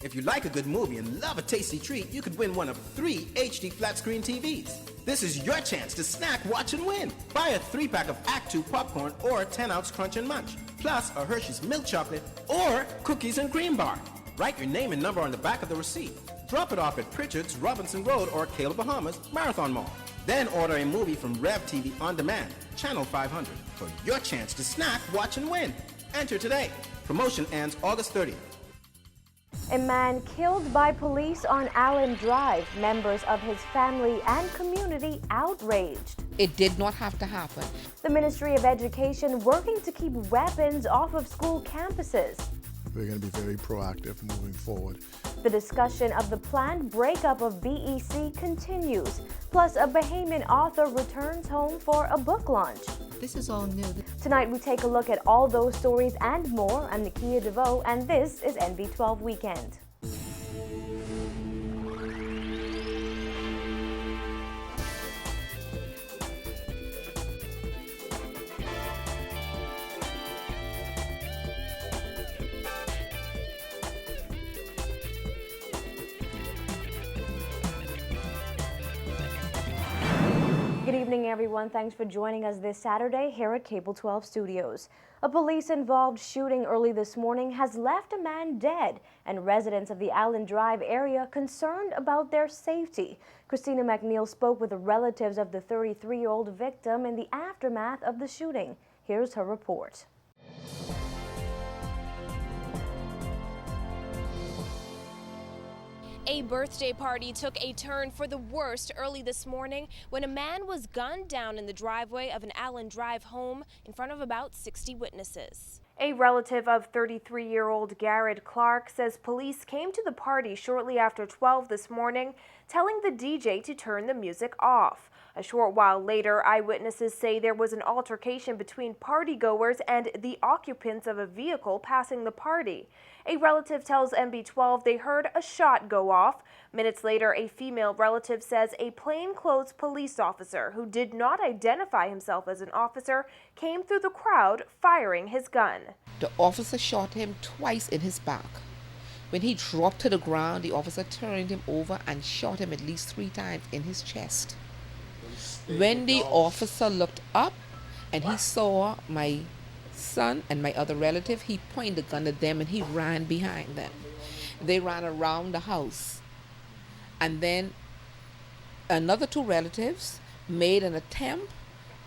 If you like a good movie and love a tasty treat, you could win one of 3 HD flat screen TVs. This is your chance to snack, watch, and win. Buy a 3-pack of Act 2 popcorn or a 10-ounce Crunch and Munch, plus a Hershey's milk chocolate or cookies and cream bar. Write your name and number on the back of the receipt. Drop it off at Pritchard's, Robinson Road, or Caleb Bahamas, Marathon Mall. Then order a movie from Rev TV On Demand, Channel 500, for your chance to snack, watch, and win. Enter today. Promotion ends August 30th. A man killed by police on Allan Drive. Members of his family and community outraged. It did not have to happen. The Ministry of Education working to keep weapons off of school campuses. We're going to be very proactive moving forward. The discussion of the planned breakup of BEC continues. Plus, a Bahamian author returns home for a book launch. This is all new. Tonight, we take a look at all those stories and more. I'm Nakia DeVoe, and this is NV12 Weekend. Good evening, everyone. Thanks for joining us this Saturday here at Cable 12 Studios. A police-involved shooting early this morning has left a man dead, and residents of the Allan Drive area concerned about their safety. Christina McNeil spoke with the relatives of the 33-year-old victim in the aftermath of the shooting. Here's her report. A birthday party took a turn for the worst early this morning when a man was gunned down in the driveway of an Allan Drive home in front of about 60 witnesses. A relative of 33-year-old Garrett Clark says police came to the party shortly after 12 this morning, telling the DJ to turn the music off. A short while later, eyewitnesses say there was an altercation between partygoers and the occupants of a vehicle passing the party. A relative tells NB12 they heard a shot go off. Minutes later, a female relative says a plainclothes police officer who did not identify himself as an officer came through the crowd firing his gun. The officer shot him twice in his back. When he dropped to the ground, the officer turned him over and shot him at least 3 times in his chest. When the officer looked up and he saw my son and my other relative, he pointed the gun at them and he ran behind them. They ran around the house. And then another 2 relatives made an attempt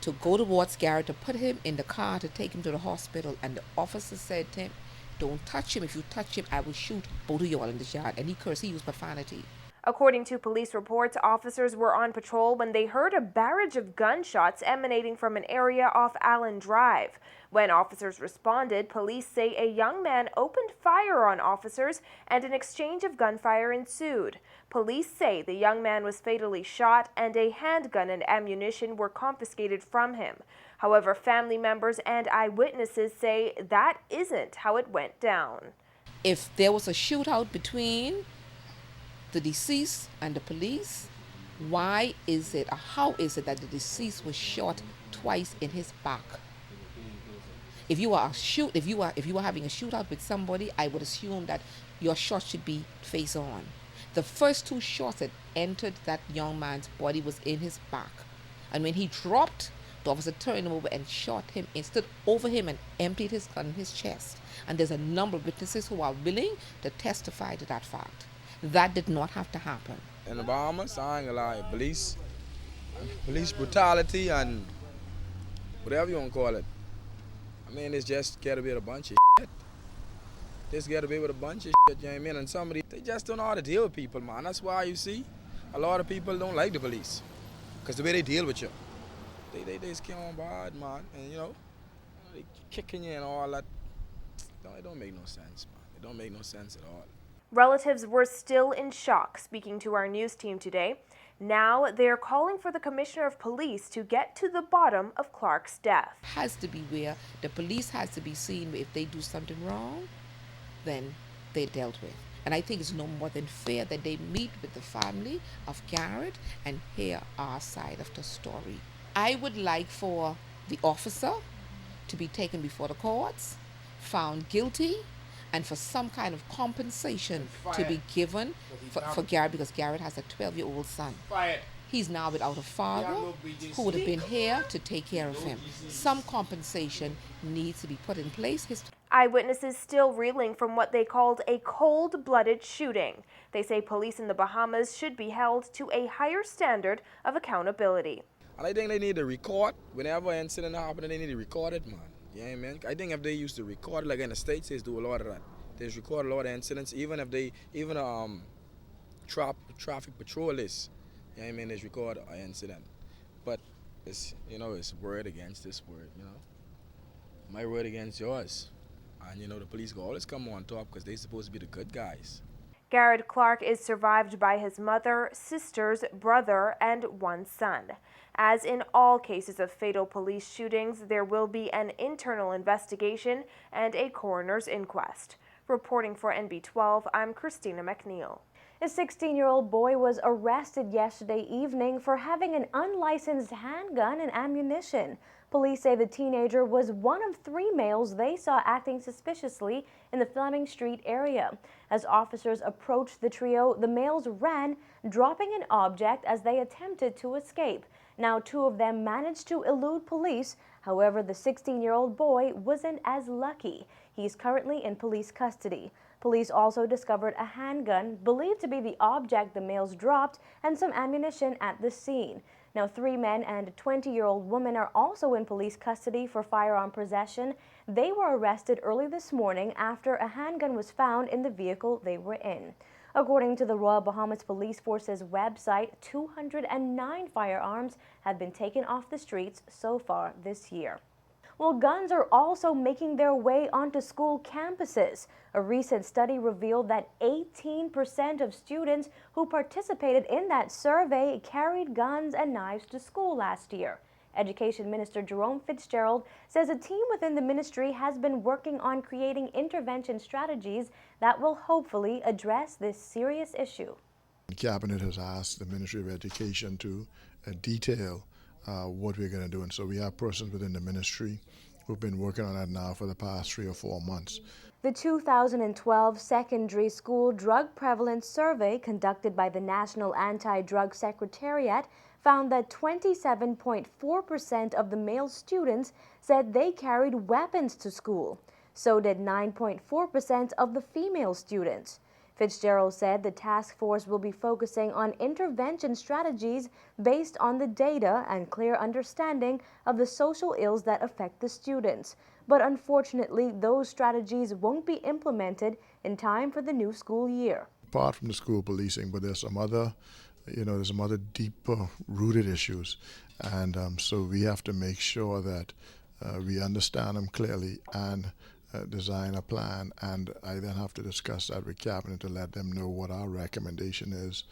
to go towards Garrett to put him in the car to take him to the hospital. And the officer said to him, "Don't touch him. If you touch him, I will shoot both of y'all in the yard." And he cursed. He used profanity. According to police reports, officers were on patrol when they heard a barrage of gunshots emanating from an area off Allan Drive. When officers responded, police say a young man opened fire on officers and an exchange of gunfire ensued. Police say the young man was fatally shot and a handgun and ammunition were confiscated from him. However, family members and eyewitnesses say that isn't how it went down. If there was a shootout between the deceased and the police, why is it or how is it that the deceased was shot twice in his back? If you are having a shootout with somebody, I would assume that your shot should be face on. The first 2 shots that entered that young man's body was in his back, and when he dropped, the officer turned him over and shot him and stood over him and emptied his gun in his chest. And there's a number of witnesses who are willing to testify to that fact. That did not have to happen. In the Bahamas, I ain't gonna lie, police brutality and whatever you want to call it. I mean, it's just gotta be with a bunch of shit. Just gotta be with a bunch of shit, you know what I mean? And somebody, they just don't know how to deal with people, man. That's why you see a lot of people don't like the police. Because the way they deal with you. They just get on bad, man. And you know, they kicking you and all that. It don't make no sense, man. It don't make no sense at all. Relatives were still in shock speaking to our news team today. Now they're calling for the Commissioner of Police to get to the bottom of Clark's death. Has to be where the police has to be seen. If they do something wrong, then they're dealt with. And I think it's no more than fair that they meet with the family of Garrett and hear our side of the story. I would like for the officer to be taken before the courts, found guilty, and for some kind of compensation to be given for Garrett, because Garrett has a 12-year-old son. He's now without a father who would have been here to take care of him. Some compensation needs to be put in place. Eyewitnesses still reeling from what they called a cold-blooded shooting. They say police in the Bahamas should be held to a higher standard of accountability. And I think they need to record whenever an incident happens. They need to record it, man. Yeah, man. I think if they used to record it, like in the States, they do a lot of that. They just record a lot of incidents, even if they, traffic patrolists, yeah, I mean, they record an incident. But it's, it's word against this word, My word against yours. And, the police go always come on top because they're supposed to be the good guys. Garrett Clark is survived by his mother, sisters, brother, and one son. As in all cases of fatal police shootings, there will be an internal investigation and a coroner's inquest. Reporting for NB12, I'm Christina McNeil. A 16-year-old boy was arrested yesterday evening for having an unlicensed handgun and ammunition. Police say the teenager was one of 3 males they saw acting suspiciously in the Fleming Street area. As officers approached the trio, the males ran, dropping an object as they attempted to escape. Now 2 of them managed to elude police. However, the 16-year-old boy wasn't as lucky. He's currently in police custody. Police also discovered a handgun believed to be the object the males dropped and some ammunition at the scene. Now 3 men and a 20-year-old woman are also in police custody for firearm possession. They were arrested early this morning after a handgun was found in the vehicle they were in. According to the Royal Bahamas Police Force's website, 209 firearms have been taken off the streets so far this year. Well, guns are also making their way onto school campuses. A recent study revealed that 18% of students who participated in that survey carried guns and knives to school last year. Education Minister Jerome Fitzgerald says a team within the ministry has been working on creating intervention strategies that will hopefully address this serious issue. The Cabinet has asked the Ministry of Education to detail what we're going to do. And so we have persons within the ministry who've been working on that now for the past 3 or 4 months. The 2012 Secondary School Drug Prevalence Survey conducted by the National Anti-Drug Secretariat found that 27.4% of the male students said they carried weapons to school. So did 9.4% of the female students. Fitzgerald said the task force will be focusing on intervention strategies based on the data and clear understanding of the social ills that affect the students. But unfortunately, those strategies won't be implemented in time for the new school year. Apart from the school policing, but there's some other deeper rooted issues. And so we have to make sure that we understand them clearly and design a plan, and I then have to discuss that with Cabinet to let them know what our recommendation is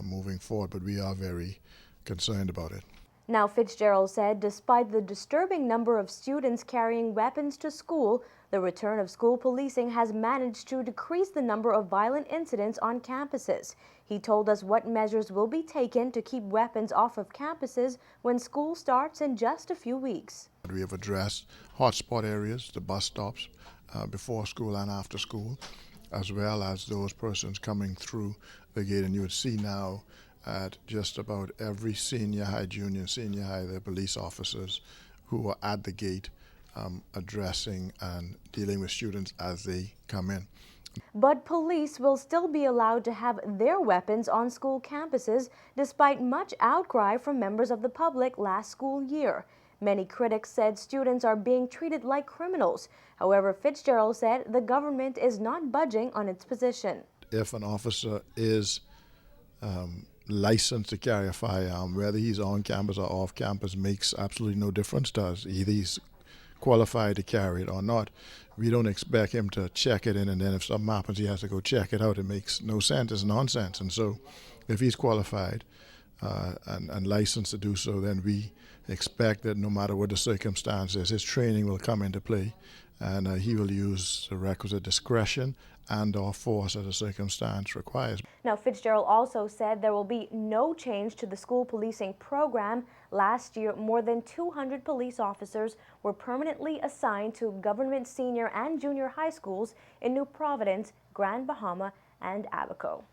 moving forward, but we are very concerned about it. Now, Fitzgerald said despite the disturbing number of students carrying weapons to school, the return of school policing has managed to decrease the number of violent incidents on campuses. He told us what measures will be taken to keep weapons off of campuses when school starts in just a few weeks. We have addressed hotspot areas, the bus stops, before school and after school, as well as those persons coming through the gate. And you would see now at just about every senior high, junior, senior high, the police officers who are at the gate addressing and dealing with students as they come in. But police will still be allowed to have their weapons on school campuses despite much outcry from members of the public last school year. Many critics said students are being treated like criminals. However, Fitzgerald said the government is not budging on its position. If an officer is licensed to carry a firearm, whether he's on campus or off campus makes absolutely no difference to us. Either he's qualified to carry it or not. We don't expect him to check it in, and then if something happens, he has to go check it out. It makes no sense. It's nonsense. And so if he's qualified and licensed to do so, then we expect that no matter what the circumstances, his training will come into play, and he will use the requisite discretion and or force as the circumstance requires. Now, Fitzgerald also said there will be no change to the school policing program Last year, more than 200 police officers were permanently assigned to government senior and junior high schools in New Providence, Grand Bahama, and Abaco.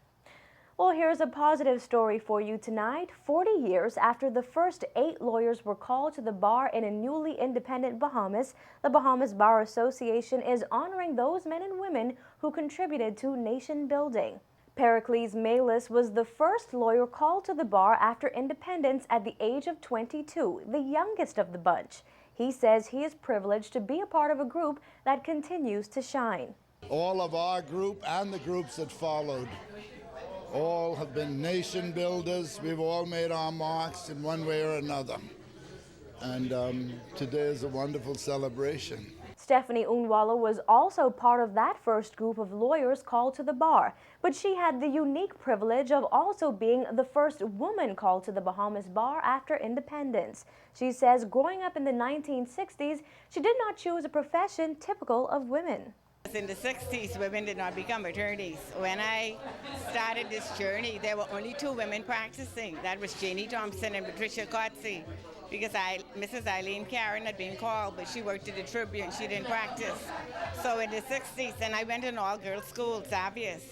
Well, here's a positive story for you tonight. 40 years after the first 8 lawyers were called to the bar in a newly independent Bahamas, the Bahamas Bar Association is honoring those men and women who contributed to nation building. Pericles Malis was the first lawyer called to the bar after independence at the age of 22, the youngest of the bunch. He says he is privileged to be a part of a group that continues to shine. All of our group and the groups that followed all have been nation builders. We've all made our marks in one way or another. And today is a wonderful celebration. Stephanie Unwala was also part of that first group of lawyers called to the bar, but she had the unique privilege of also being the first woman called to the Bahamas bar after independence. She says growing up in the 1960s, she did not choose a profession typical of women. In the 60s, women did not become attorneys. When I started this journey, there were only 2 women practicing. That was Janie Thompson and Patricia Coetzee, because Mrs. Eileen Karen had been called, but she worked at the Tribune. She didn't practice. So in the 60s, and I went to an all-girls school, Xavier's,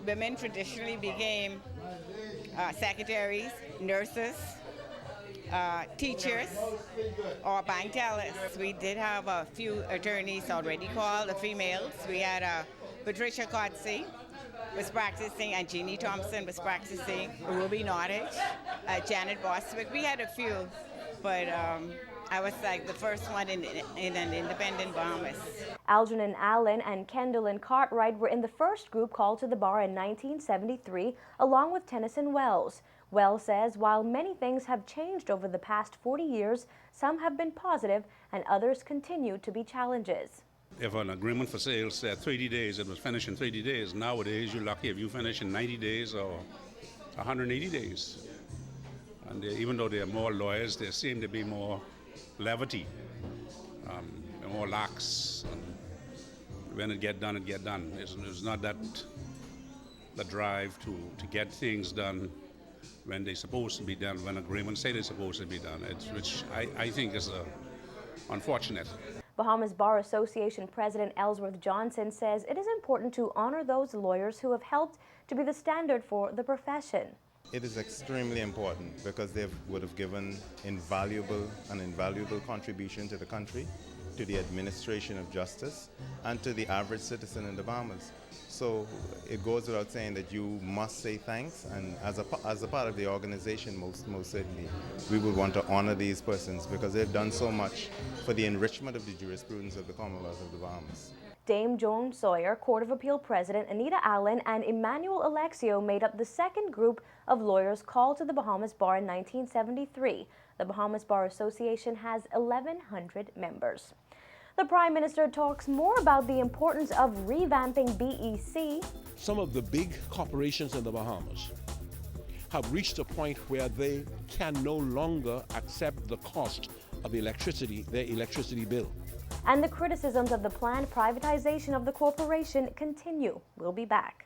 women traditionally became secretaries, nurses, teachers, or bank tellers. We did have a few attorneys already called, the females. We had Patricia Coetzee was practicing, and Jeannie Thompson was practicing, Ruby Nottage, Janet Bostwick. We had a few, but I was like the first one in an independent Bahamas. Algernon Allan and Kendall Cartwright were in the first group called to the bar in 1973, along with Tennyson Wells. Wells says while many things have changed over the past 40 years, some have been positive and others continue to be challenges. If an agreement for sale said 30 days, it was finished in 30 days. Nowadays, you're lucky if you finish in 90 days or 180 days. And even though there are more lawyers, there seem to be more levity, more lax. And when it get done, it get done. It's not that the drive to get things done when they're supposed to be done, when agreements say they're supposed to be done, which I think is unfortunate. Bahamas Bar Association President Ellsworth Johnson says it is important to honor those lawyers who have helped to be the standard for the profession. It is extremely important because they would have given an invaluable contribution to the country, to the administration of justice, and to the average citizen in the Bahamas. So it goes without saying that you must say thanks, and as a part of the organization, most certainly, we would want to honor these persons because they've done so much for the enrichment of the jurisprudence of the Commonwealth of the Bahamas. Dame Joan Sawyer, Court of Appeal President Anita Allan, and Emmanuel Alexio made up the second group of lawyers called to the Bahamas Bar in 1973. The Bahamas Bar Association has 1,100 members. The Prime Minister talks more about the importance of revamping BEC. Some of the big corporations in the Bahamas have reached a point where they can no longer accept the cost of electricity, their electricity bill. And the criticisms of the planned privatization of the corporation continue. We'll be back.